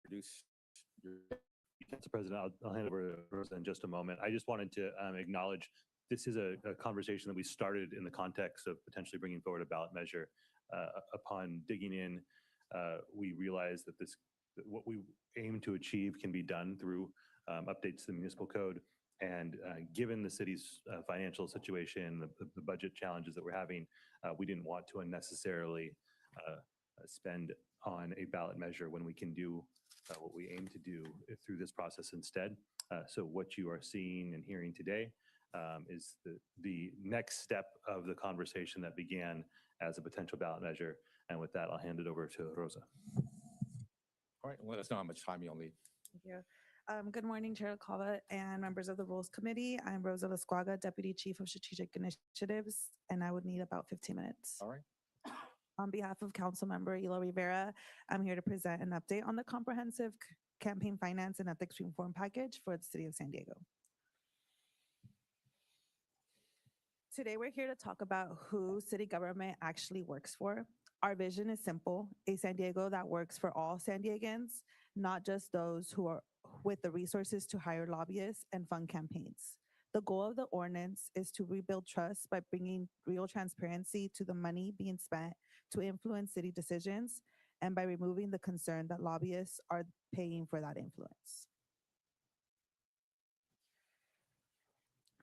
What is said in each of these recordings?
introduce your. Mr. President, I'll hand over to Rosa in just a moment. I just wanted to acknowledge this is a conversation that we started in the context of potentially bringing forward a ballot measure. Upon digging in, we realized that what we aim to achieve can be done through updates to the municipal code. And given the city's financial situation, the budget challenges that we're having, we didn't want to unnecessarily spend on a ballot measure when we can do what we aim to do through this process instead. So what you are seeing and hearing today is the next step of the conversation that began as a potential ballot measure. And with that, I'll hand it over to Rosa. All right, let us know how much time you'll need. Thank you. Good morning, Chair Alcava and members of the Rules Committee. I'm Rosa Lasquaga, Deputy Chief of Strategic Initiatives, and I would need about 15 minutes. All right. On behalf of Council Member Elo Rivera, I'm here to present an update on the comprehensive campaign finance and ethics reform package for the City of San Diego. Today, we're here to talk about who city government actually works for. Our vision is simple: a San Diego that works for all San Diegans, not just those who are with the resources to hire lobbyists and fund campaigns. The goal of the ordinance is to rebuild trust by bringing real transparency to the money being spent to influence city decisions, and by removing the concern that lobbyists are paying for that influence.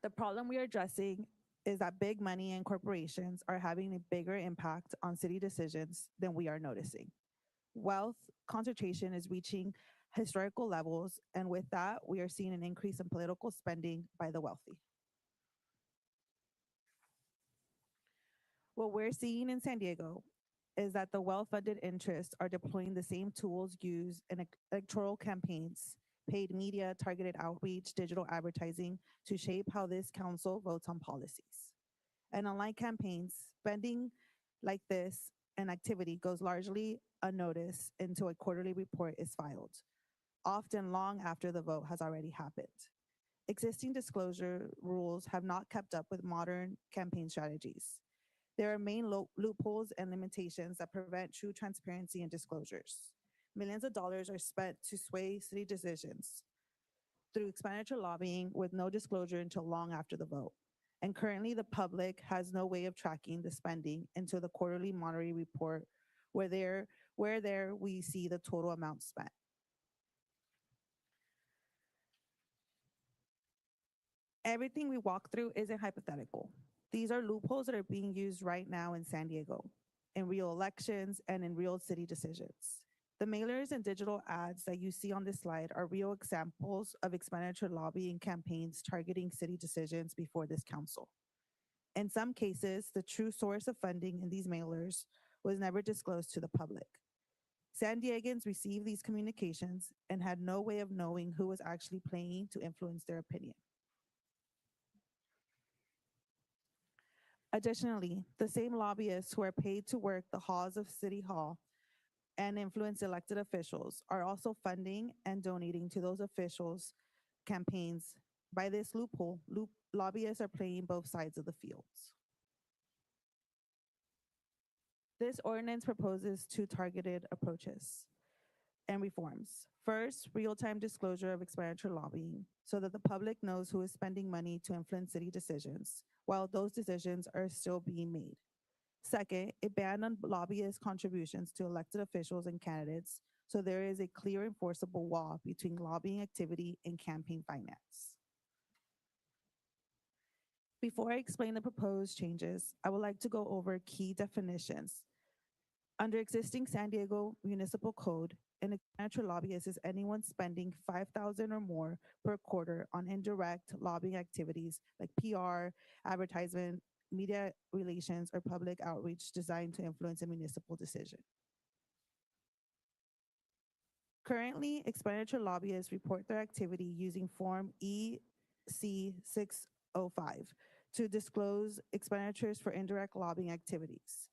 The problem we are addressing is that big money and corporations are having a bigger impact on city decisions than we are noticing. Wealth concentration is reaching historical levels, and with that, we are seeing an increase in political spending by the wealthy. What we're seeing in San Diego is that the well-funded interests are deploying the same tools used in electoral campaigns: paid media, targeted outreach, digital advertising, to shape how this council votes on policies. And unlike campaigns, spending like this and activity goes largely unnoticed until a quarterly report is filed, often long after the vote has already happened. Existing disclosure rules have not kept up with modern campaign strategies. There are main loopholes and limitations that prevent true transparency and disclosures. Millions of dollars are spent to sway city decisions through expenditure lobbying with no disclosure until long after the vote. And currently, the public has no way of tracking the spending until the quarterly monetary report, where there we see the total amount spent. Everything we walk through isn't hypothetical. These are loopholes that are being used right now in San Diego, in real elections and in real city decisions. The mailers and digital ads that you see on this slide are real examples of expenditure lobbying campaigns targeting city decisions before this council. In some cases, the true source of funding in these mailers was never disclosed to the public. San Diegans received these communications and had no way of knowing who was actually paying to influence their opinion. Additionally, the same lobbyists who are paid to work the halls of City Hall and influence elected officials are also funding and donating to those officials' campaigns. By this loophole, lobbyists are playing both sides of the fields. This ordinance proposes two targeted approaches and reforms. First, real-time disclosure of expenditure lobbying so that the public knows who is spending money to influence city decisions, while those decisions are still being made. Second, a ban on lobbyist contributions to elected officials and candidates, so there is a clear enforceable wall between lobbying activity and campaign finance. Before I explain the proposed changes, I would like to go over key definitions. Under existing San Diego Municipal Code, an expenditure lobbyist is anyone spending $5,000 or more per quarter on indirect lobbying activities like PR, advertisement, media relations, or public outreach designed to influence a municipal decision. Currently, expenditure lobbyists report their activity using Form EC 605 to disclose expenditures for indirect lobbying activities.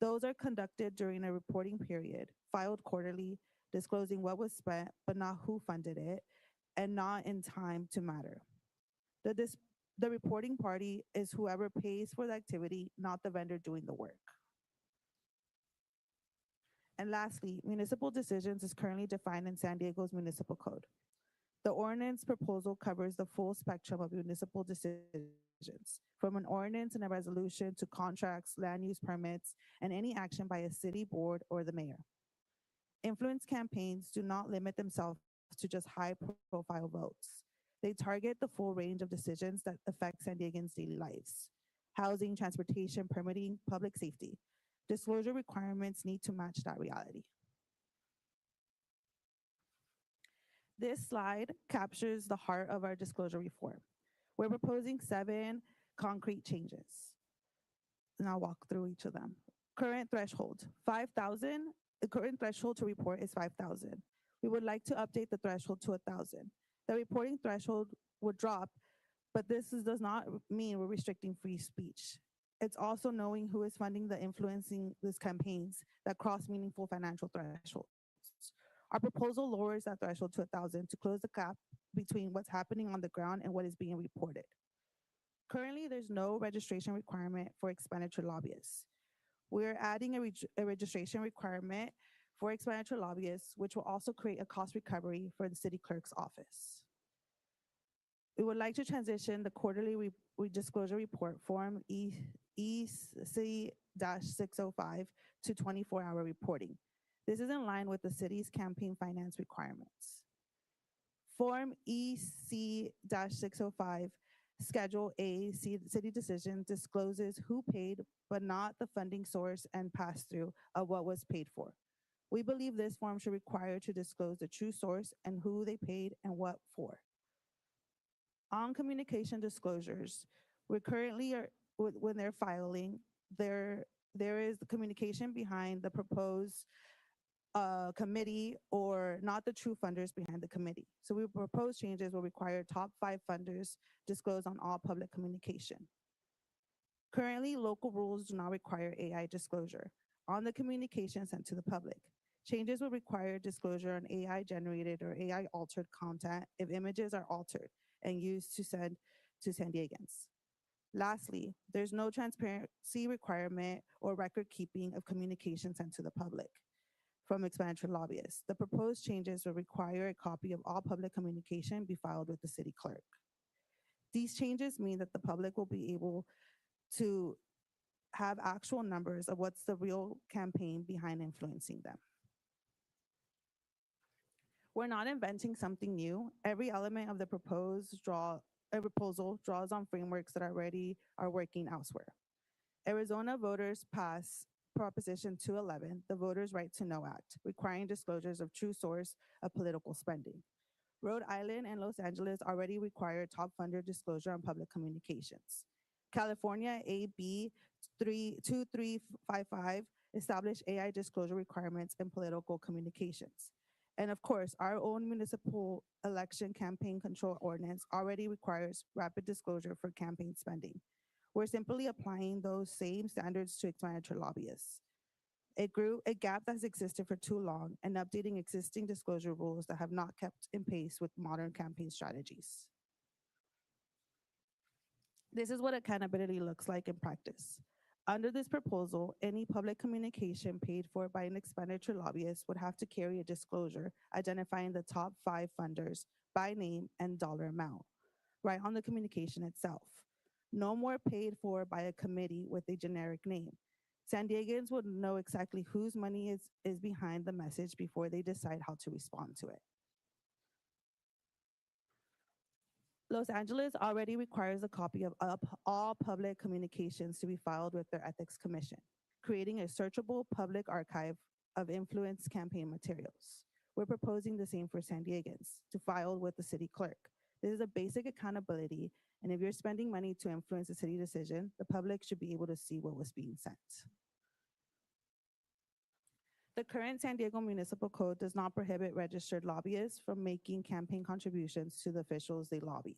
Those are conducted during a reporting period, filed quarterly, disclosing what was spent, but not who funded it, and not in time to matter. The reporting party is whoever pays for the activity, not the vendor doing the work. And lastly, municipal decisions is currently defined in San Diego's municipal code. The ordinance proposal covers the full spectrum of municipal decisions, from an ordinance and a resolution to contracts, land use permits, and any action by a city board or the mayor. Influence campaigns do not limit themselves to just high-profile votes. They target the full range of decisions that affect San Diegans' daily lives: housing, transportation, permitting, public safety. Disclosure requirements need to match that reality. This slide captures the heart of our disclosure reform. We're proposing 7 concrete changes, and I'll walk through each of them. Current threshold, 5,000. The current threshold to report is 5,000. We would like to update the threshold to 1,000. The reporting threshold would drop, but does not mean we're restricting free speech. It's also knowing who is funding the influencing these campaigns that cross meaningful financial thresholds. Our proposal lowers that threshold to 1,000 to close the gap between what's happening on the ground and what is being reported. Currently, there's no registration requirement for expenditure lobbyists. We're adding a registration requirement for expenditure lobbyists, which will also create a cost recovery for the city clerk's office. We would like to transition the quarterly disclosure report form EC-605 to 24-hour reporting. This is in line with the city's campaign finance requirements. Form EC-605 Schedule A city decision discloses who paid, but not the funding source and pass-through of what was paid for. We believe this form should require to disclose the true source and who they paid and what for. On communication disclosures, we're currently, when they're filing, there is the communication behind the proposed committee or not the true funders behind the committee. So we propose changes will require top 5 funders disclose on all public communication. Currently, local rules do not require AI disclosure on the communication sent to the public. Changes will require disclosure on AI generated or AI altered content if images are altered and used to send to San Diegans. Lastly, there's no transparency requirement or record keeping of communication sent to the public from expenditure lobbyists. The proposed changes will require a copy of all public communication be filed with the city clerk. These changes mean that the public will be able to have actual numbers of what's the real campaign behind influencing them. We're not inventing something new. Every element of the proposal draws on frameworks that already are working elsewhere. Arizona voters passed Proposition 211, the Voters' Right to Know Act, requiring disclosures of true source of political spending. Rhode Island and Los Angeles already require top funder disclosure on public communications. California AB 2355 established AI disclosure requirements in political communications. And of course, our own municipal election campaign control ordinance already requires rapid disclosure for campaign spending. We're simply applying those same standards to expenditure lobbyists. A gap that's existed for too long and updating existing disclosure rules that have not kept in pace with modern campaign strategies. This is what accountability looks like in practice. Under this proposal, any public communication paid for by an expenditure lobbyist would have to carry a disclosure identifying the top 5 funders by name and dollar amount, right on the communication itself. No more paid for by a committee with a generic name. San Diegans would know exactly whose money is behind the message before they decide how to respond to it. Los Angeles already requires a copy of all public communications to be filed with their Ethics Commission, creating a searchable public archive of influence campaign materials. We're proposing the same for San Diegans, to file with the city clerk. This is a basic accountability, and if you're spending money to influence a city decision, the public should be able to see what was being sent. The current San Diego Municipal Code does not prohibit registered lobbyists from making campaign contributions to the officials they lobby.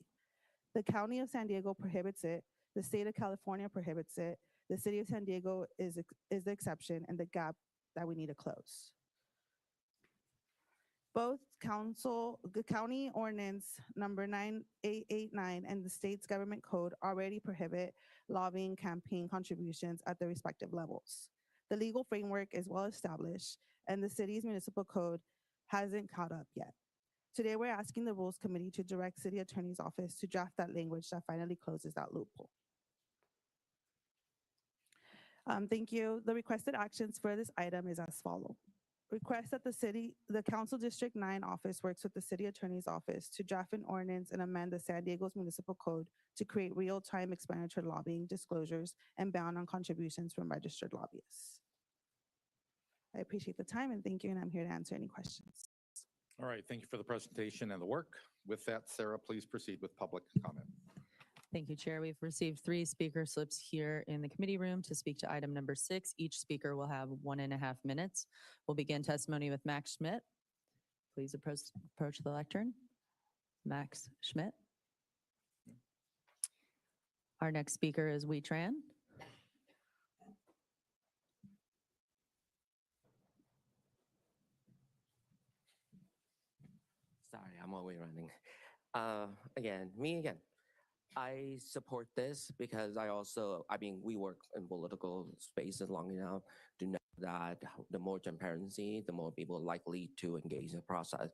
The County of San Diego prohibits it, the State of California prohibits it, the City of San Diego is the exception and the gap that we need to close. Both the county ordinance number 9889 and the state's government code already prohibit lobbying campaign contributions at their respective levels. The legal framework is well established and the city's municipal code hasn't caught up yet. Today, we're asking the Rules Committee to direct City Attorney's Office to draft that language that finally closes that loophole. Thank you. The requested actions for this item is as follows. Request that the Council District 9 office works with the City Attorney's Office to draft an ordinance and amend the San Diego's municipal code to create real-time expenditure lobbying disclosures and ban on contributions from registered lobbyists. I appreciate the time and thank you, and I'm here to answer any questions. All right, thank you for the presentation and the work. With that, Sarah, please proceed with public comment. Thank you, Chair. We've received 3 speaker slips here in the committee room to speak to item number 6. Each speaker will have 1.5 minutes. We'll begin testimony with Max Schmidt. Please approach the lectern. Max Schmidt. Our next speaker is Wee Tran. Sorry, I'm always running. Me again. I support this because we work in political spaces long enough to know that the more transparency, the more people are likely to engage in the process.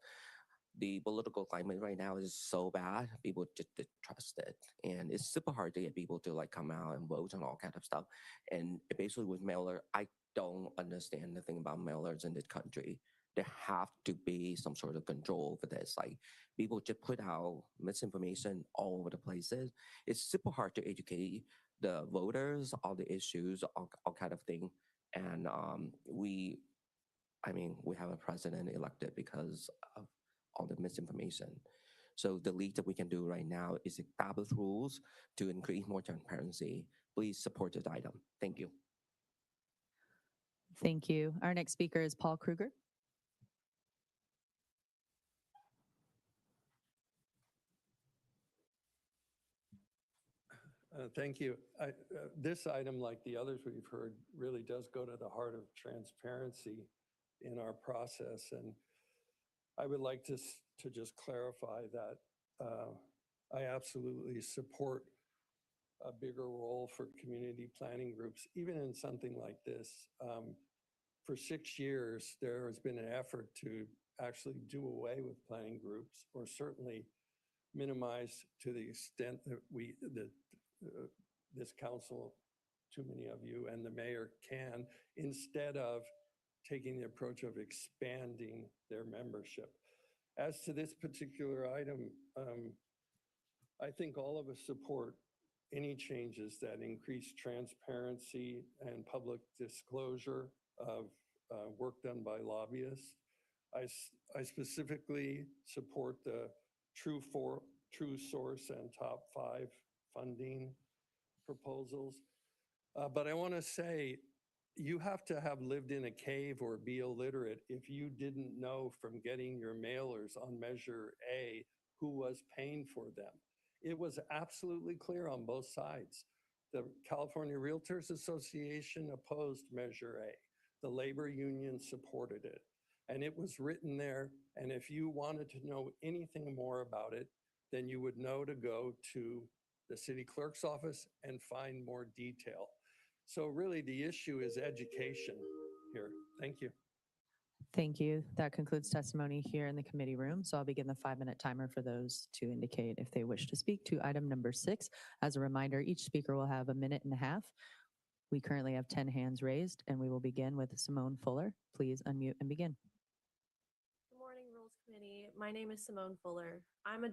The political climate right now is so bad, people just distrust it. And it's super hard to get people to come out and vote and all kind of stuff. And basically with mailer, I don't understand the thing about mailers in this country. There have to be some sort of control for this. People just put out misinformation all over the places. It's super hard to educate the voters, all the issues, all kind of thing. And we have a president elected because of all the misinformation. So the least that we can do right now is establish rules to increase more transparency. Please support this item. Thank you. Thank you. Our next speaker is Paul Kruger. Thank you. This item, like the others we've heard, really does go to the heart of transparency in our process. And I would like to just clarify that I absolutely support a bigger role for community planning groups, even in something like this. For 6 years, there has been an effort to actually do away with planning groups, or certainly minimize to the extent that this council, too many of you, and the mayor can, instead of taking the approach of expanding their membership. As to this particular item, I think all of us support any changes that increase transparency and public disclosure of work done by lobbyists. I specifically support the true source and top 5 funding proposals. But I want to say, you have to have lived in a cave or be illiterate if you didn't know from getting your mailers on Measure A who was paying for them. It was absolutely clear on both sides. The California Realtors Association opposed Measure A. The labor union supported it. And it was written there. And if you wanted to know anything more about it, then you would know to go to the city clerk's office and find more detail. So really the issue is education here. Thank you. Thank you. That concludes testimony here in the committee room. So I'll begin the 5-minute timer for those to indicate if they wish to speak to item number 6. As a reminder, each speaker will have 1.5 minutes. We currently have 10 hands raised, and we will begin with Simone Fuller. Please unmute and begin. Good morning, Rules Committee. My name is Simone Fuller. I'm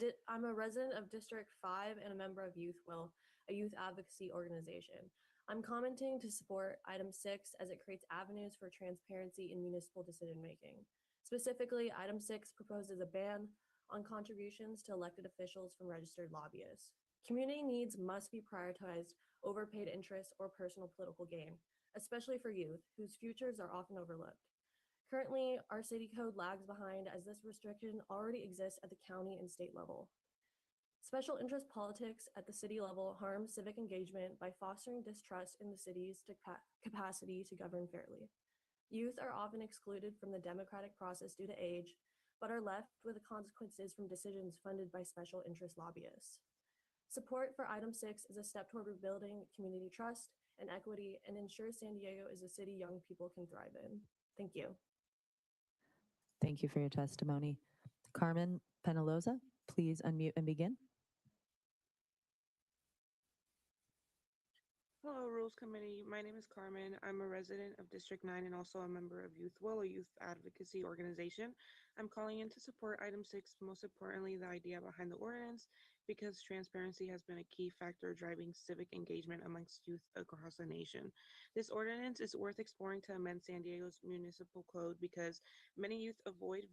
a resident of District 5 and a member of YouthWill, a youth advocacy organization. I'm commenting to support item 6 as it creates avenues for transparency in municipal decision-making. Specifically, item 6 proposes a ban on contributions to elected officials from registered lobbyists. Community needs must be prioritized over paid interest or personal political gain, especially for youth, whose futures are often overlooked. Currently, our city code lags behind as this restriction already exists at the county and state level. Special interest politics at the city level harms civic engagement by fostering distrust in the city's capacity to govern fairly. Youth are often excluded from the democratic process due to age, but are left with the consequences from decisions funded by special interest lobbyists. Support for item 6 is a step toward rebuilding community trust and equity and ensures San Diego is a city young people can thrive in. Thank you. Thank you for your testimony. Carmen Penaloza, please unmute and begin. Hello, Rules Committee. My name is Carmen. I'm a resident of District 9 and also a member of Youth Will, a youth advocacy organization. I'm calling in to support item 6, most importantly, the idea behind the ordinance, because transparency has been a key factor driving civic engagement amongst youth across the nation. This ordinance is worth exploring to amend San Diego's municipal code because many youth avoid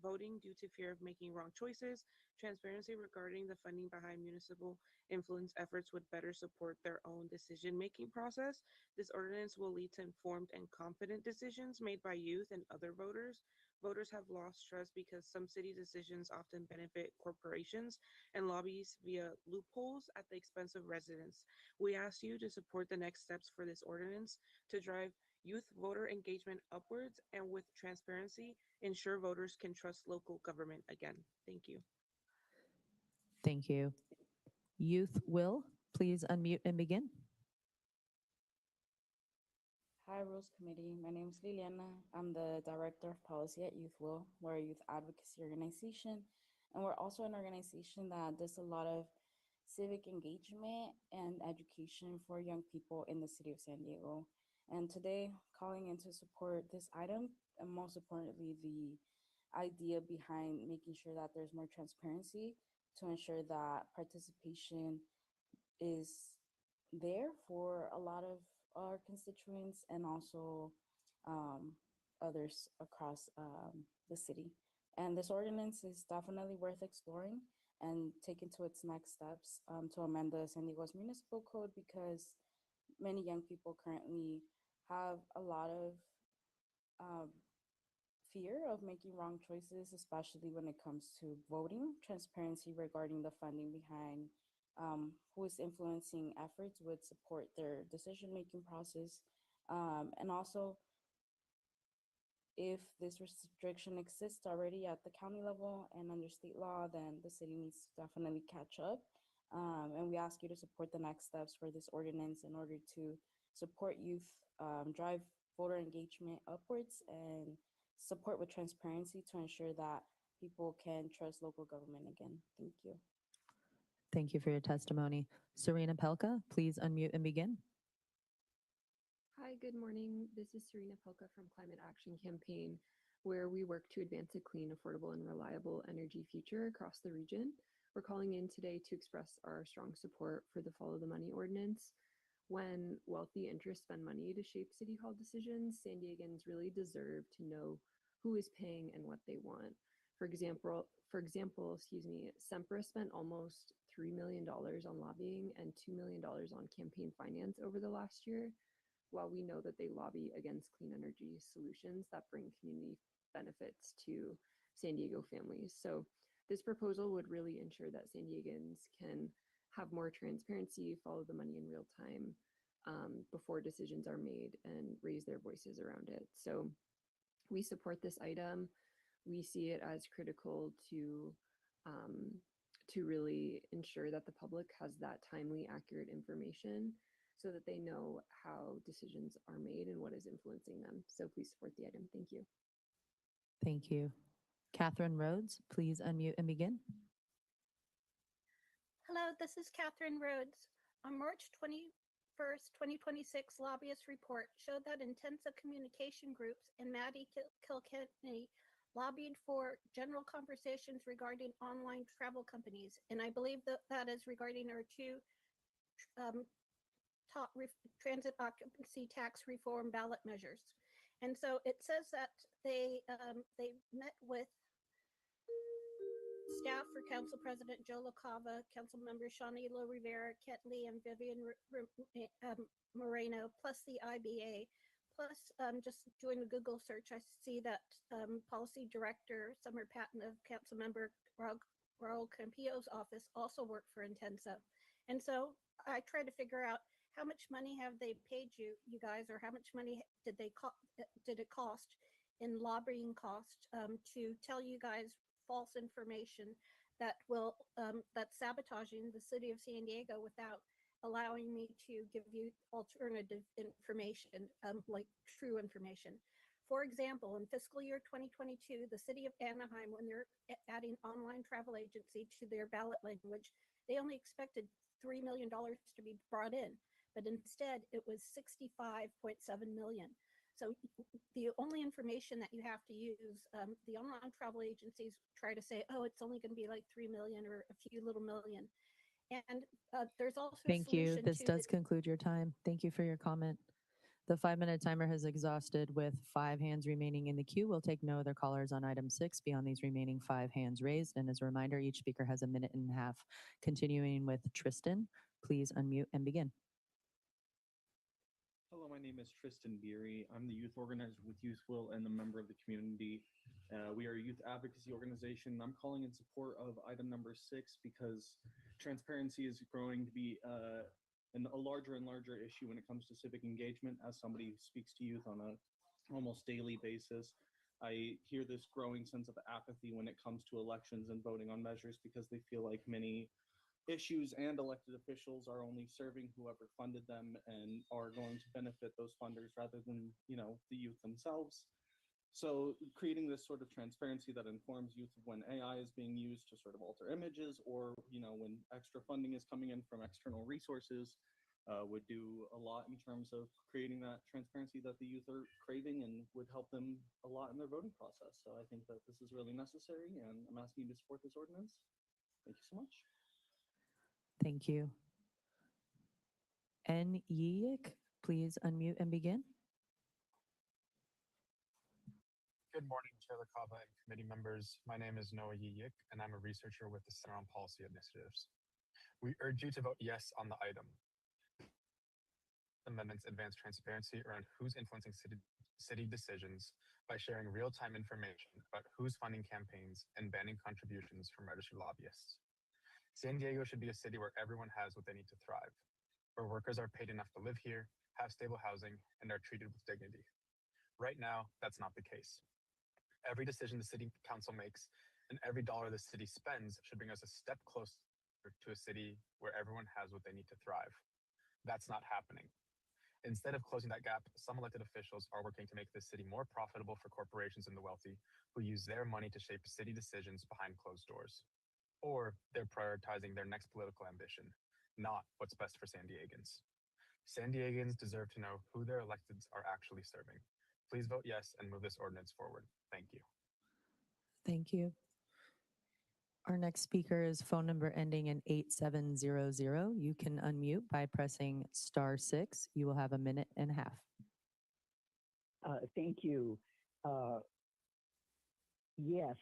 voting due to fear of making wrong choices. Transparency regarding the funding behind municipal influence efforts would better support their own decision-making process. This ordinance will lead to informed and confident decisions made by youth and other voters. Voters have lost trust because some city decisions often benefit corporations and lobbies via loopholes at the expense of residents. We ask you to support the next steps for this ordinance to drive youth voter engagement upwards and with transparency, ensure voters can trust local government again. Thank you. Thank you. Youth Will, please unmute and begin. Hi, Rules Committee. My name is Liliana. I'm the Director of Policy at Youth Will. We're a youth advocacy organization, and we're also an organization that does a lot of civic engagement and education for young people in the city of San Diego. And today, calling in to support this item, and most importantly, the idea behind making sure that there's more transparency to ensure that participation is there for a lot of our constituents and also others across the city. And this ordinance is definitely worth exploring and taken to its next steps to amend the San Diego's municipal code because many young people currently have a lot of fear of making wrong choices, especially when it comes to voting. Transparency regarding the funding behind who is influencing efforts would support their decision-making process. And also, if this restriction exists already at the county level and under state law, then the city needs to definitely catch up. And we ask you to support the next steps for this ordinance in order to support youth, drive voter engagement upwards, and support with transparency to ensure that people can trust local government again. Thank you. Thank you for your testimony. Serena Pelka, please unmute and begin. Hi, good morning. This is Serena Pelka from Climate Action Campaign, where we work to advance a clean, affordable, and reliable energy future across the region. We're calling in today to express our strong support for the Follow the Money ordinance. When wealthy interests spend money to shape City Hall decisions, San Diegans really deserve to know who is paying and what they want. For example, Sempra spent almost $3 million on lobbying and $2 million on campaign finance over the last year, while we know that they lobby against clean energy solutions that bring community benefits to San Diego families. So this proposal would really ensure that San Diegans can have more transparency, follow the money in real time before decisions are made, and raise their voices around it. So we support this item. We see it as critical to really ensure that the public has that timely, accurate information so that they know how decisions are made and what is influencing them. So please support the item. Thank you. Thank you. Catherine Rhodes, please unmute and begin. Hello, this is Catherine Rhodes. On March 21st, 2026, lobbyist report showed that Intensa communication groups and Maddie Kilkenny lobbied for general conversations regarding online travel companies. And I believe that is regarding our two transit occupancy tax reform ballot measures. And so it says that they met with staff for Council President Joe LaCava, Council Members Shawnee Lo Rivera, Kent Lee, and Vivian Moreno, plus the IBA. Plus, just doing a Google search, I see that Policy Director Summer Patton of Council Member Raul Campillo's office also worked for Intensa. And so I try to figure out how much money have they paid you guys, or how much money did it cost in lobbying cost to tell you guys false information that that's sabotaging the city of San Diego without allowing me to give you alternative information, like true information. For example, in fiscal year 2022, the city of Anaheim, when they're adding online travel agency to their ballot language, they only expected $3 million to be brought in, but instead it was 65.7 million. So the only information that you have to use, the online travel agencies try to say, oh, it's only going to be like 3 million or a few little million. And there's also a Thank you. solution This to does the- conclude your time. Thank you for your comment. The 5-minute timer has exhausted with 5 hands remaining in the queue. We'll take no other callers on item 6 beyond these remaining 5 hands raised. And as a reminder, each speaker has a minute and a half. Continuing with Tristan, please unmute and begin. Hello, my name is Tristan Beery. I'm the youth organizer with Youth Will and a member of the community. We are a youth advocacy organization. I'm calling in support of item number 6 because transparency is growing to be a larger and larger issue when it comes to civic engagement. As somebody who speaks to youth on a almost daily basis, I hear this growing sense of apathy when it comes to elections and voting on measures because they feel like many issues and elected officials are only serving whoever funded them and are going to benefit those funders rather than, the youth themselves. So creating this sort of transparency that informs youth of when AI is being used to sort of alter images or, when extra funding is coming in from external resources would do a lot in terms of creating that transparency that the youth are craving and would help them a lot in their voting process. So I think that this is really necessary and I'm asking you to support this ordinance. Thank you so much. Thank you. N. Yiyik, please unmute and begin. Good morning, Chair LaCava and committee members. My name is Noah Yiyik, and I'm a researcher with the Center on Policy Initiatives. We urge you to vote yes on the item. Amendments advance transparency around who's influencing city decisions by sharing real-time information about who's funding campaigns and banning contributions from registered lobbyists. San Diego should be a city where everyone has what they need to thrive, where workers are paid enough to live here, have stable housing, and are treated with dignity. Right now, that's not the case. Every decision the city council makes and every dollar the city spends should bring us a step closer to a city where everyone has what they need to thrive. That's not happening. Instead of closing that gap, some elected officials are working to make this city more profitable for corporations and the wealthy who use their money to shape city decisions behind closed doors. Or they're prioritizing their next political ambition, not what's best for San Diegans. San Diegans deserve to know who their electeds are actually serving. Please vote yes and move this ordinance forward. Thank you. Thank you. Our next speaker is phone number ending in 8700. You can unmute by pressing *6. You will have a minute and a half. Thank you. Yes,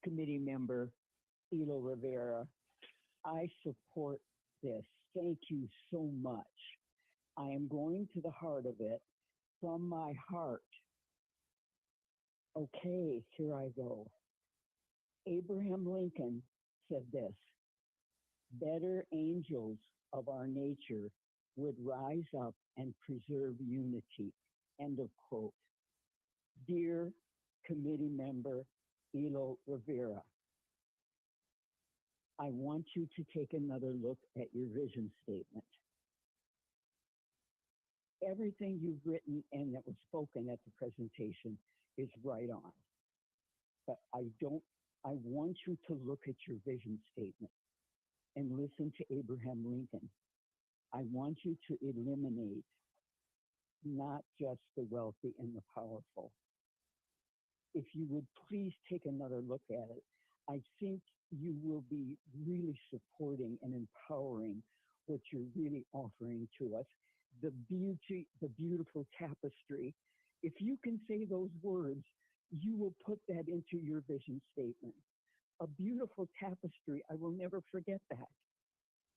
committee member Elo Rivera, I support this. Thank you so much. I am going to the heart of it from my heart. Okay, here I go. Abraham Lincoln said this: better angels of our nature would rise up and preserve unity. End of quote. Dear committee member Elo Rivera, I want you to take another look at your vision statement. Everything you've written and that was spoken at the presentation is right on. But I want you to look at your vision statement and listen to Abraham Lincoln. I want you to eliminate not just the wealthy and the powerful. If you would please take another look at it, I think you will be really supporting and empowering what you're really offering to us. The beauty, the beautiful tapestry. If you can say those words, you will put that into your vision statement. A beautiful tapestry. I will never forget that.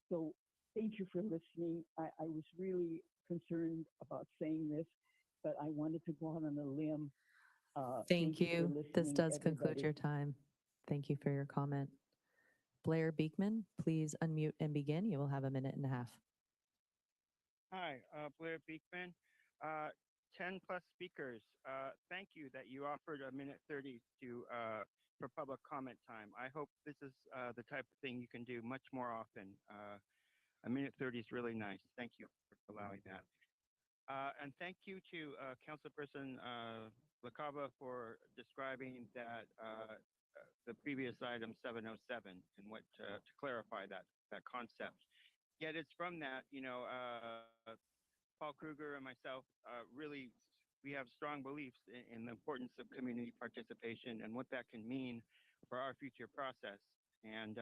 So thank you for listening. I was really concerned about saying this, but I wanted to go out on a limb. Thank you. This does conclude everybody. your time. Thank you for your comment. Blair Beekman, please unmute and begin. You will have a minute and a half. Hi, Blair Beekman. 10 plus speakers. Thank you that you offered a minute 30 for public comment time. I hope this is the type of thing you can do much more often. A minute 30 is really nice. Thank you for allowing that. And thank you to Councilperson LaCava for describing that the previous item 707 and what to clarify that concept. Yet it's from that, Paul Kruger and myself really we have strong beliefs in the importance of community participation and what that can mean for our future process, and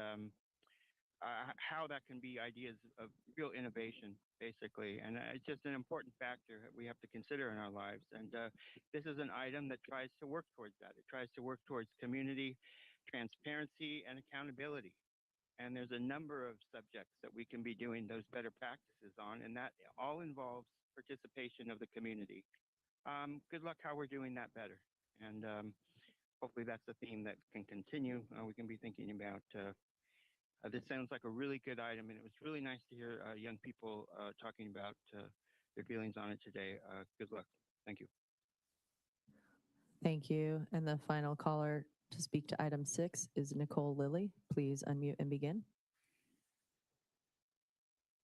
how that can be ideas of real innovation, basically. And it's just an important factor that we have to consider in our lives. And this is an item that tries to work towards that. It tries to work towards community, transparency, and accountability. And there's a number of subjects that we can be doing those better practices on, and that all involves participation of the community. Good luck how we're doing that better. And hopefully that's a theme that can continue. We can be thinking about this sounds like a really good item, and it was really nice to hear young people talking about their feelings on it today. Good luck. Thank you. Thank you. And the final caller to speak to item 6 is Nicole Lilly. Please unmute and begin.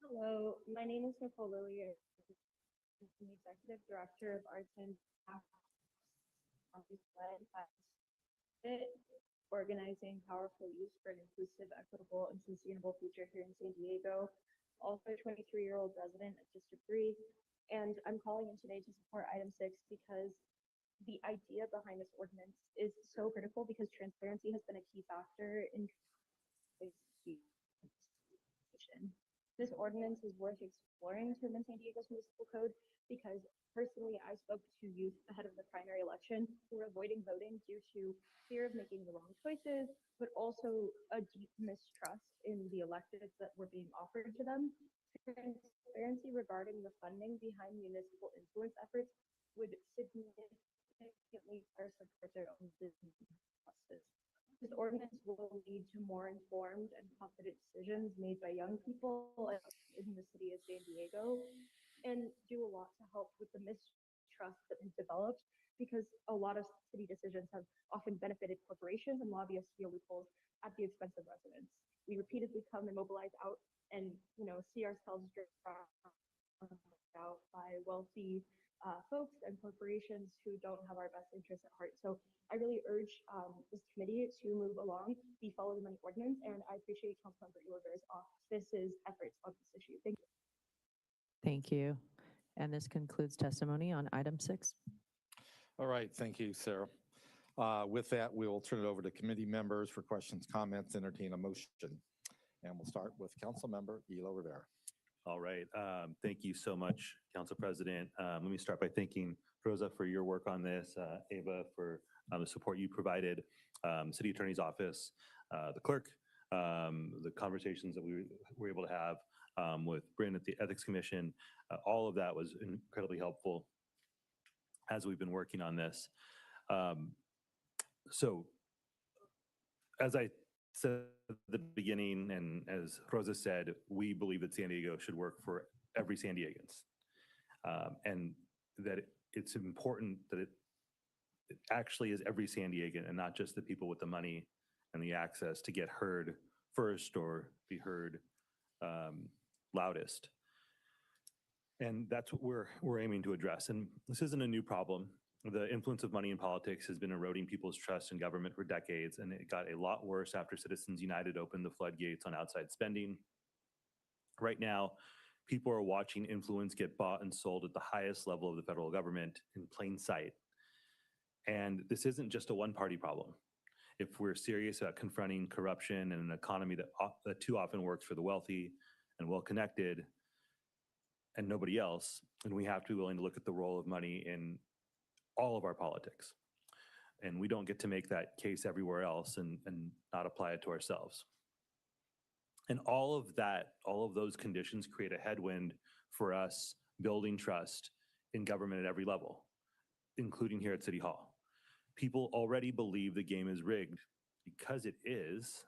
Hello, my name is Nicole Lilly. I'm the Executive Director of Arts and organizing powerful youth for an inclusive, equitable, and sustainable future here in San Diego. Also a 23-year-old resident of District 3. And I'm calling in today to support item 6 because the idea behind this ordinance is so critical, because transparency has been a key factor in this ordinance is worth exploring to amend San Diego's municipal code, because personally I spoke to youth ahead of the primary election who were avoiding voting due to fear of making the wrong choices, but also a deep mistrust in the electeds that were being offered to them. Transparency regarding the funding behind municipal influence efforts would significantly better support their own business processes. This ordinance will lead to more informed and confident decisions made by young people in the city of San Diego, and do a lot to help with the mistrust that has developed, because a lot of city decisions have often benefited corporations, and lobbyists feel loopholes at the expense of residents. We repeatedly come and mobilize out and see ourselves drowned out by wealthy folks and corporations who don't have our best interests at heart. So I really urge this committee to move along the Follow the Money ordinance, and I appreciate Councilmember Ewerger's office's efforts on this issue. Thank you. Thank you. And this concludes testimony on item 6. All right, thank you, Sarah. With that, we will turn it over to committee members for questions, comments, entertain a motion. And we'll start with Councilmember Elo Rivera. All right. Thank you so much, Council President. Let me start by thanking Rosa for your work on this, Ava for the support you provided, City Attorney's Office, the clerk, the conversations that we were able to have with Bryn at the Ethics Commission. All of that was incredibly helpful as we've been working on this. So as I said at the beginning, and as Rosa said, we believe that San Diego should work for every San Diegans, and that it's important that it actually is every San Diegan and not just the people with the money and the access to get heard first or be heard loudest. And that's what we're aiming to address. And this isn't a new problem. The influence of money in politics has been eroding people's trust in government for decades, and it got a lot worse after Citizens United opened the floodgates on outside spending. Right now, people are watching influence get bought and sold at the highest level of the federal government in plain sight. And this isn't just a one-party problem. If we're serious about confronting corruption and an economy that too often works for the wealthy and well-connected and nobody else, then we have to be willing to look at the role of money in all of our politics. And we don't get to make that case everywhere else and not apply it to ourselves. And all of that, all of those conditions create a headwind for us building trust in government at every level, including here at City Hall. People already believe the game is rigged because it is.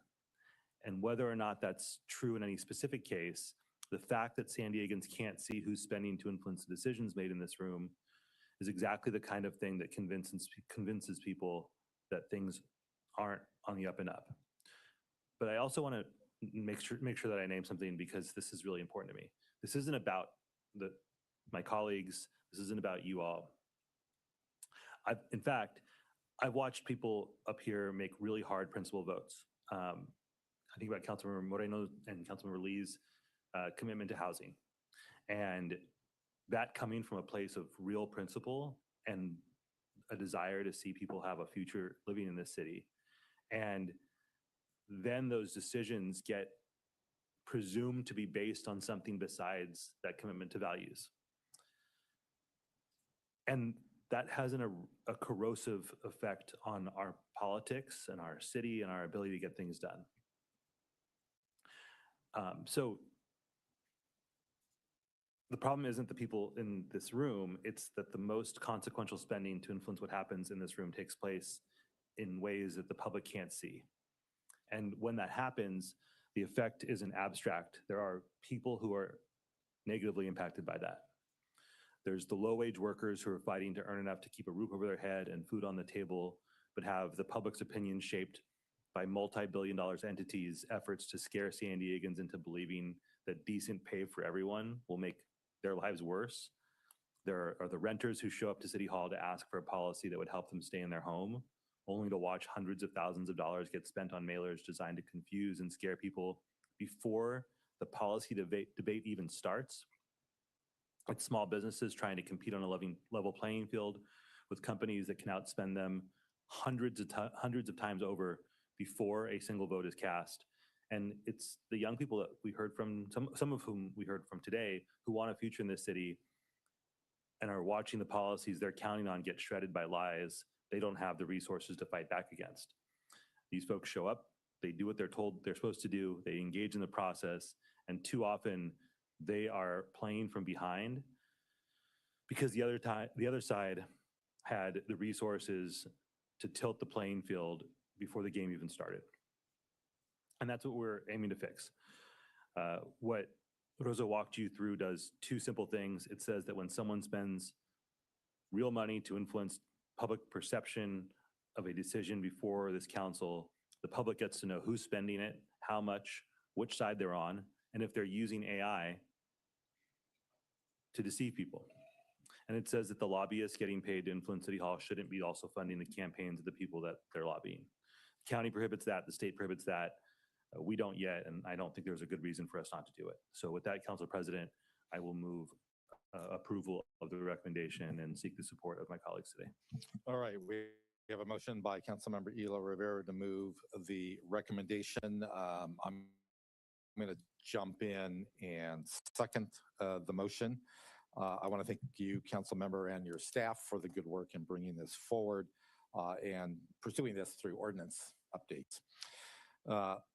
And whether or not that's true in any specific case, the fact that San Diegans can't see who's spending to influence the decisions made in this room is exactly the kind of thing that convinces people that things aren't on the up and up. But I also want to make sure that I name something, because this is really important to me. This isn't about my colleagues. This isn't about you all. In fact, I've watched people up here make really hard principle votes. I think about Councilmember Moreno and Councilmember Lee's commitment to housing. And that coming from a place of real principle and a desire to see people have a future living in this city. And then those decisions get presumed to be based on something besides that commitment to values. And that has a corrosive effect on our politics and our city and our ability to get things done. So the problem isn't the people in this room, it's that the most consequential spending to influence what happens in this room takes place in ways that the public can't see. And when that happens, the effect isn't abstract. There are people who are negatively impacted by that. There's the low-wage workers who are fighting to earn enough to keep a roof over their head and food on the table, but have the public's opinion shaped by multi-billion-dollar entities' efforts to scare San Diegans into believing that decent pay for everyone will make their lives worse. There are the renters who show up to City Hall to ask for a policy that would help them stay in their home, only to watch hundreds of thousands of dollars get spent on mailers designed to confuse and scare people before the policy debate even starts. It's small businesses trying to compete on a level playing field with companies that can outspend them hundreds of times over before a single vote is cast. And it's the young people that we heard from, some of whom we heard from today, who want a future in this city and are watching the policies they're counting on get shredded by lies they don't have the resources to fight back against. These folks show up, they do what they're told they're supposed to do, they engage in the process, and too often they are playing from behind because the other side had the resources to tilt the playing field before the game even started. And that's what we're aiming to fix. What Rosa walked you through does two simple things. It says that when someone spends real money to influence public perception of a decision before this council, the public gets to know who's spending it, how much, which side they're on, and if they're using AI to deceive people. And it says that the lobbyists getting paid to influence City Hall shouldn't be also funding the campaigns of the people that they're lobbying. The county prohibits that, the state prohibits that. We don't yet, and I don't think there's a good reason for us not to do it. So with that, Council President, I will move approval of the recommendation and seek the support of my colleagues today. All right, we have a motion by Councilmember Elo Rivera to move the recommendation. I'm going to jump in and second the motion. I want to thank you, Council Member, and your staff for the good work in bringing this forward and pursuing this through ordinance updates.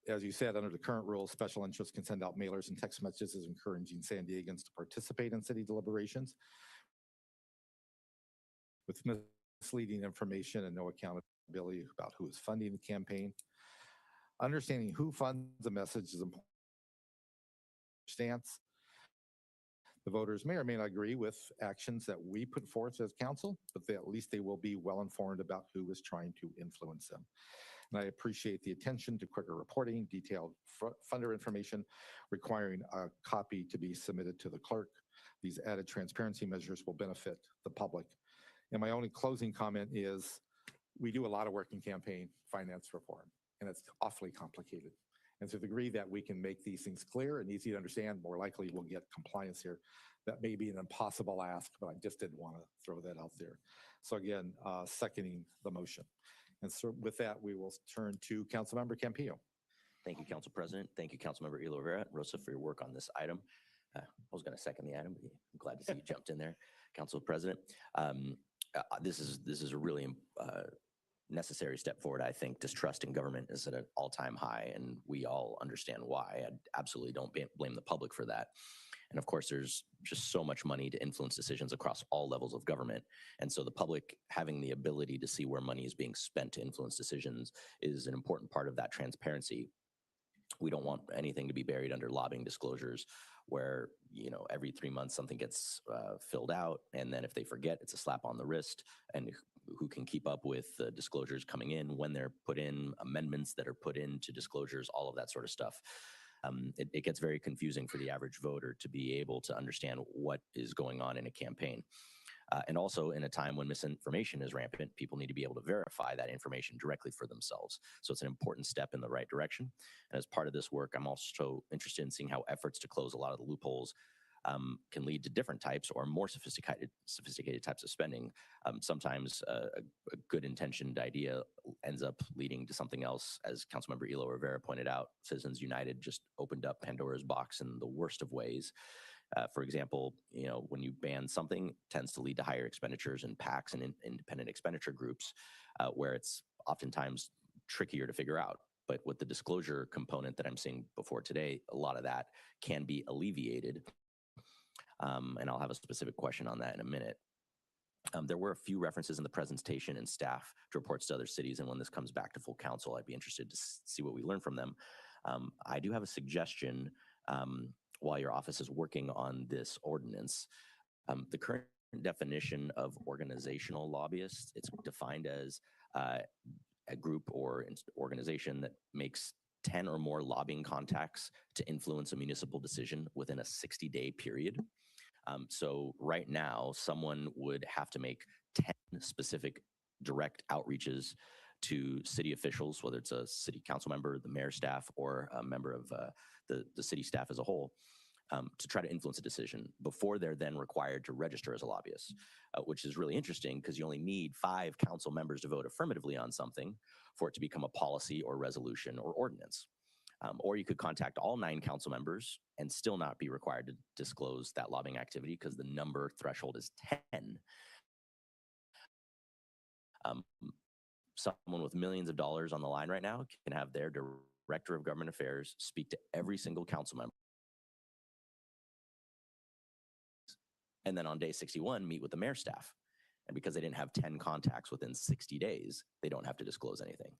As you said, under the current rules, special interests can send out mailers and text messages encouraging San Diegans to participate in city deliberations with misleading information and no accountability about who is funding the campaign. Understanding who funds the message is important. Stance. The voters may or may not agree with actions that we put forth as council, but at least they will be well informed about who is trying to influence them. And I appreciate the attention to quicker reporting, detailed funder information, requiring a copy to be submitted to the clerk. These added transparency measures will benefit the public. And my only closing comment is we do a lot of work in campaign finance reform, and it's awfully complicated. And to the degree that we can make these things clear and easy to understand, more likely we'll get compliance here. That may be an impossible ask, but I just didn't want to throw that out there. So again, seconding the motion. And so with that, we will turn to Councilmember Campillo. Thank you, Council President. Thank you, Councilmember Elo Rivera, Rosa, for your work on this item. I was going to second the item, but I'm glad to see you jumped in there, Council President. This is a really necessary step forward. I think distrust in government is at an all-time high, and we all understand why. I absolutely don't blame the public for that. And of course, there's just so much money to influence decisions across all levels of government. And so the public having the ability to see where money is being spent to influence decisions is an important part of that transparency. We don't want anything to be buried under lobbying disclosures where, you know, every 3 months something gets filled out, and then if they forget, it's a slap on the wrist. And who can keep up with the disclosures coming in, when they're put in, amendments that are put into disclosures, all of that sort of stuff. It gets very confusing for the average voter to be able to understand what is going on in a campaign. And also in a time when misinformation is rampant, people need to be able to verify that information directly for themselves. So it's an important step in the right direction. And as part of this work, I'm also interested in seeing how efforts to close a lot of the loopholes can lead to different types or more sophisticated types of spending. Sometimes a good intentioned idea ends up leading to something else. As Councilmember Elo Rivera pointed out, Citizens United just opened up Pandora's box in the worst of ways. For example, when you ban something, it tends to lead to higher expenditures in PACs and independent expenditure groups, where it's oftentimes trickier to figure out. But with the disclosure component that I'm seeing before today, a lot of that can be alleviated. And I'll have a specific question on that in a minute. There were a few references in the presentation and staff to reports to other cities, and when this comes back to full council, I'd be interested to see what we learn from them. I do have a suggestion while your office is working on this ordinance. The current definition of organizational lobbyists, it's defined as a group or organization that makes 10 or more lobbying contacts to influence a municipal decision within a 60-day period. So right now, someone would have to make 10 specific direct outreaches to city officials, whether it's a city council member, the mayor staff, or a member of the city staff as a whole, to try to influence a decision before they're then required to register as a lobbyist, which is really interesting because you only need 5 council members to vote affirmatively on something for it to become a policy or resolution or ordinance. Or you could contact all 9 council members and still not be required to disclose that lobbying activity because the number threshold is 10. Someone with millions of dollars on the line right now can have their director of government affairs speak to every single council member. And then on day 61, meet with the mayor staff. And because they didn't have 10 contacts within 60 days, they don't have to disclose anything.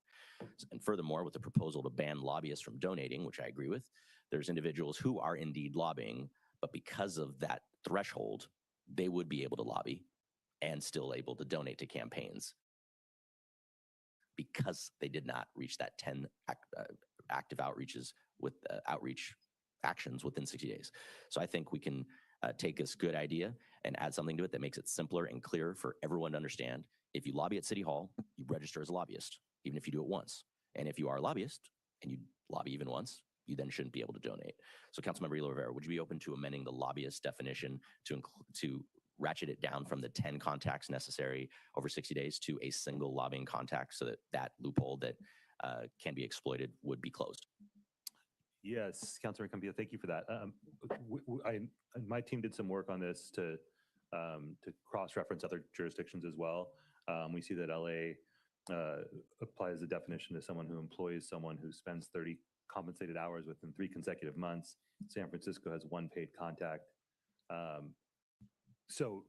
And furthermore, with the proposal to ban lobbyists from donating, which I agree with, there's individuals who are indeed lobbying, but because of that threshold, they would be able to lobby and still able to donate to campaigns because they did not reach that 10 active outreaches with outreach actions within 60 days. So I think we can take this good idea and add something to it that makes it simpler and clearer for everyone to understand. If you lobby at City Hall, you register as a lobbyist, even if you do it once. And if you are a lobbyist and you lobby even once, you then shouldn't be able to donate. So Councilmember Elo Rivera, would you be open to amending the lobbyist definition to ratchet it down from the 10 contacts necessary over 60 days to a single lobbying contact so that that loophole that can be exploited would be closed? Yes, Councilor Campillo, thank you for that. My team did some work on this to cross-reference other jurisdictions as well. We see that LA applies the definition to someone who employs someone who spends 30 compensated hours within 3 consecutive months. San Francisco has 1 paid contact. So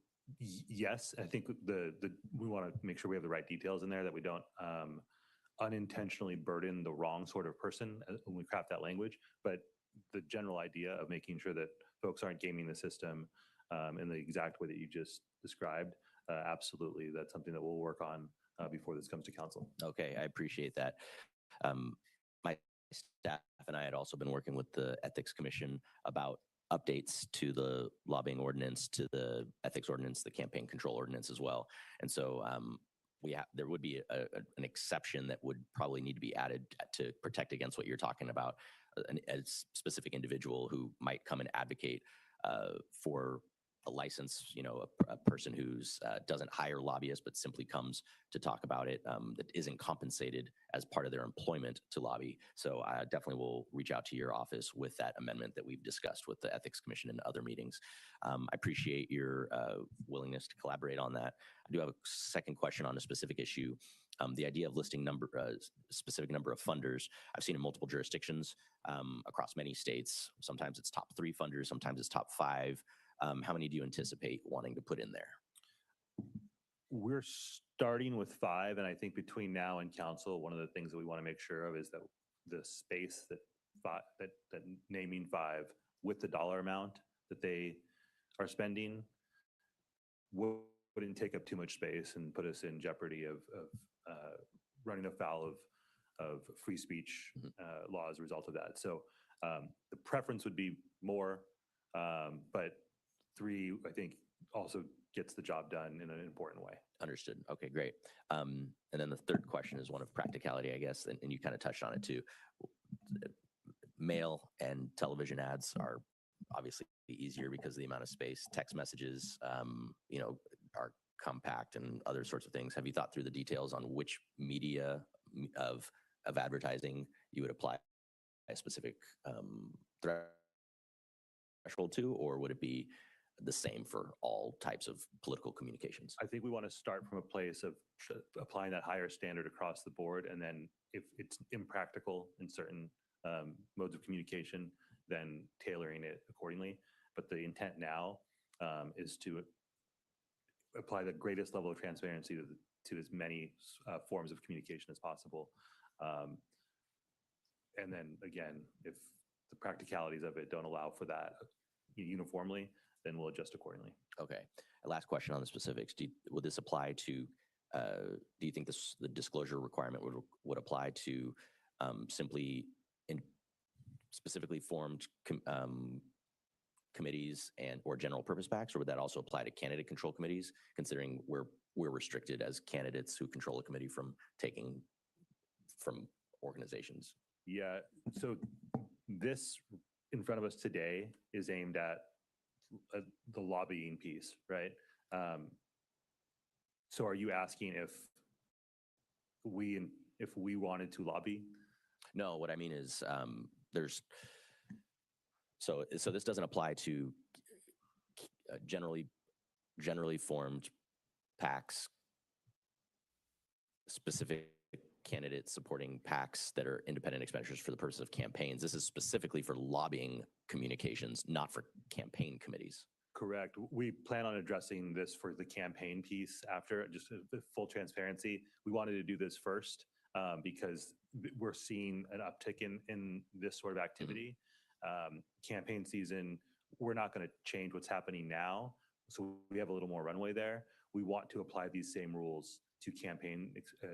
yes, I think we want to make sure we have the right details in there, that we don't unintentionally burden the wrong sort of person when we craft that language. But the general idea of making sure that folks aren't gaming the system in the exact way that you just described, absolutely, that's something that we'll work on before this comes to council. Okay, I appreciate that. My staff and I had also been working with the Ethics Commission about updates to the lobbying ordinance, to the ethics ordinance, the campaign control ordinance as well. And so there would be an exception that would probably need to be added to protect against what you're talking about, a specific individual who might come and advocate for a license, a person who's doesn't hire lobbyists, but simply comes to talk about it, that isn't compensated as part of their employment to lobby. So I definitely will reach out to your office with that amendment that we've discussed with the Ethics Commission and other meetings. I appreciate your willingness to collaborate on that. I do have a second question on a specific issue. The idea of listing specific number of funders, I've seen in multiple jurisdictions across many states. Sometimes it's top 3 funders, sometimes it's top 5. How many do you anticipate wanting to put in there? We're starting with 5, and I think between now and council, one of the things that we want to make sure of is that the space that naming 5 with the dollar amount that they are spending wouldn't take up too much space and put us in jeopardy of running afoul of free speech law as a result of that. So the preference would be more, but 3, I think, also gets the job done in an important way. Understood. Okay, great. And then the third question is one of practicality, I guess, and you kind of touched on it too. Mail and television ads are obviously easier because of the amount of space. Text messages, are compact and other sorts of things. Have you thought through the details on which media of advertising you would apply a specific threshold to, or would it be the same for all types of political communications? I think we want to start from a place of applying that higher standard across the board, and then if it's impractical in certain modes of communication, then tailoring it accordingly. But the intent now is to apply the greatest level of transparency to as many forms of communication as possible. And then again, if the practicalities of it don't allow for that uniformly, then we'll adjust accordingly. Okay. Last question on the specifics. Would this apply to, do you think the disclosure requirement would apply to simply specifically formed committees or general purpose PACs, or would that also apply to candidate control committees, considering we're restricted as candidates who control a committee from taking from organizations? Yeah, so this in front of us today is aimed at the lobbying piece, right? So are you asking if we wanted to lobby? No, what I mean is so this doesn't apply to generally formed PACs, specific candidates supporting PACs that are independent expenditures for the purpose of campaigns. This is specifically for lobbying communications, not for campaign committees. Correct. We plan on addressing this for the campaign piece after, just full transparency. We wanted to do this first because we're seeing an uptick in this sort of activity. Campaign season, we're not going to change what's happening now, so we have a little more runway there. We want to apply these same rules to campaign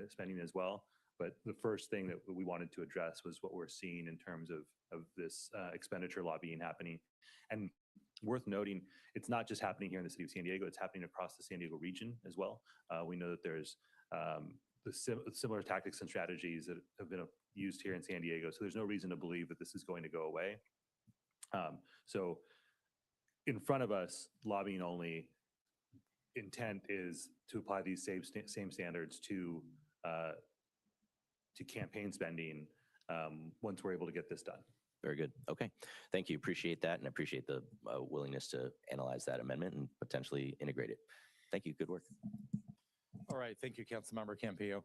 spending as well. But the first thing that we wanted to address was what we're seeing in terms of this expenditure lobbying happening. And worth noting, it's not just happening here in the city of San Diego, it's happening across the San Diego region as well. We know that there's similar tactics and strategies that have been used here in San Diego, so there's no reason to believe that this is going to go away. So in front of us, lobbying only, intent is to apply these same standards to campaign spending once we're able to get this done. Very good. Okay. Thank you. Appreciate that. And I appreciate the willingness to analyze that amendment and potentially integrate it. Thank you. Good work. All right. Thank you, Councilmember Campillo.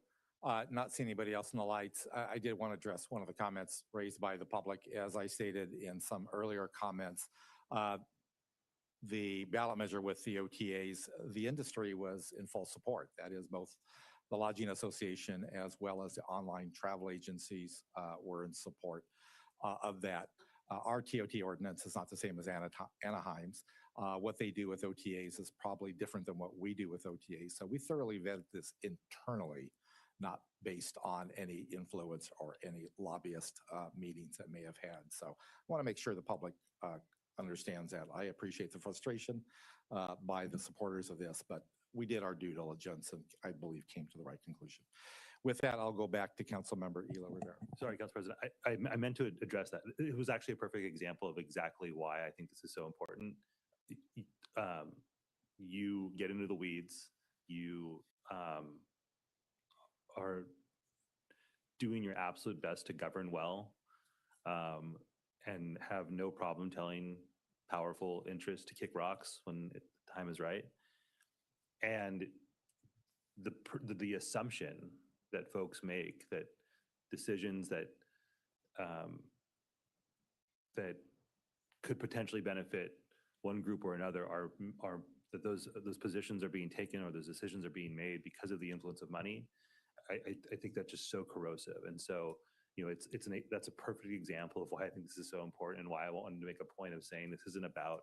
Not seeing anybody else in the lights. I did want to address one of the comments raised by the public. As I stated in some earlier comments, the ballot measure with the OTAs, the industry was in full support. That is, both the Lodging Association as well as the online travel agencies were in support of that. Our TOT ordinance is not the same as Anaheim's. What they do with OTAs is probably different than what we do with OTAs. So we thoroughly vetted this internally, not based on any influence or any lobbyist meetings that may have had. So I want to make sure the public understands that. I appreciate the frustration by the supporters of this, but we did our due diligence and I believe came to the right conclusion. With that, I'll go back to Councilmember Elo Rivera. Sorry, Council President. I meant to address that. It was actually a perfect example of exactly why I think this is so important. You get into the weeds. You are doing your absolute best to govern well and have no problem telling powerful interests to kick rocks when the time is right. And the assumption that folks make that decisions that that could potentially benefit one group or another are that those positions are being taken or those decisions are being made because of the influence of money. I think that's just so corrosive. And so, you know, that's a perfect example of why I think this is so important and why I wanted to make a point of saying this isn't about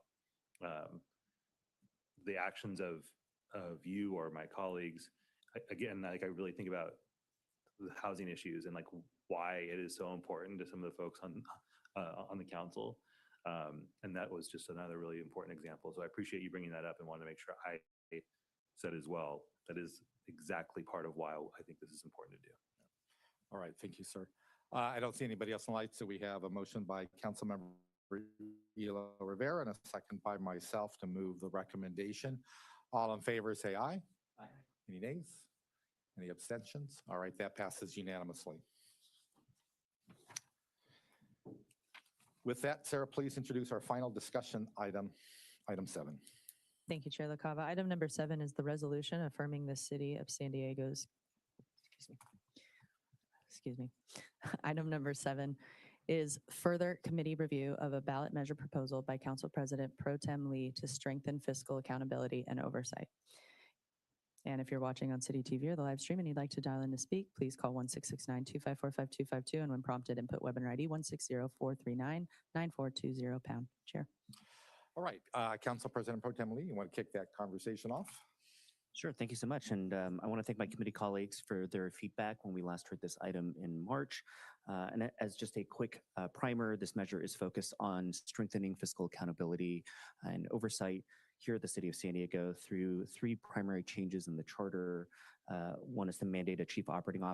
the actions of you or my colleagues. Again, like I really think about the housing issues and like why it is so important to some of the folks on the council. And that was just another really important example. So I appreciate you bringing that up and wanted to make sure I said as well, that is exactly part of why I think this is important to do. All right, thank you, sir. I don't see anybody else in light, so we have a motion by Councilmember Elo Rivera and a second by myself to move the recommendation. All in favor, say aye. Aye. Any nays? Any abstentions? All right, that passes unanimously. With that, Sarah, please introduce our final discussion item, item 7. Thank you, Chair LaCava. Item number 7 is the resolution affirming the City of San Diego's, excuse me. Item number 7 is further committee review of a ballot measure proposal by Council President Pro Tem Lee to strengthen fiscal accountability and oversight. And if you're watching on City TV or the live stream and you'd like to dial in to speak, please call 1-669-254-5252, and when prompted, input webinar ID 160-439-9420 #. Chair. All right, Council President Pro Tem Lee, you want to kick that conversation off? Sure, thank you so much. And I want to thank my committee colleagues for their feedback when we last heard this item in March. And as just a quick primer, this measure is focused on strengthening fiscal accountability and oversight here at the City of San Diego through 3 primary changes in the charter. One is to mandate a chief operating officer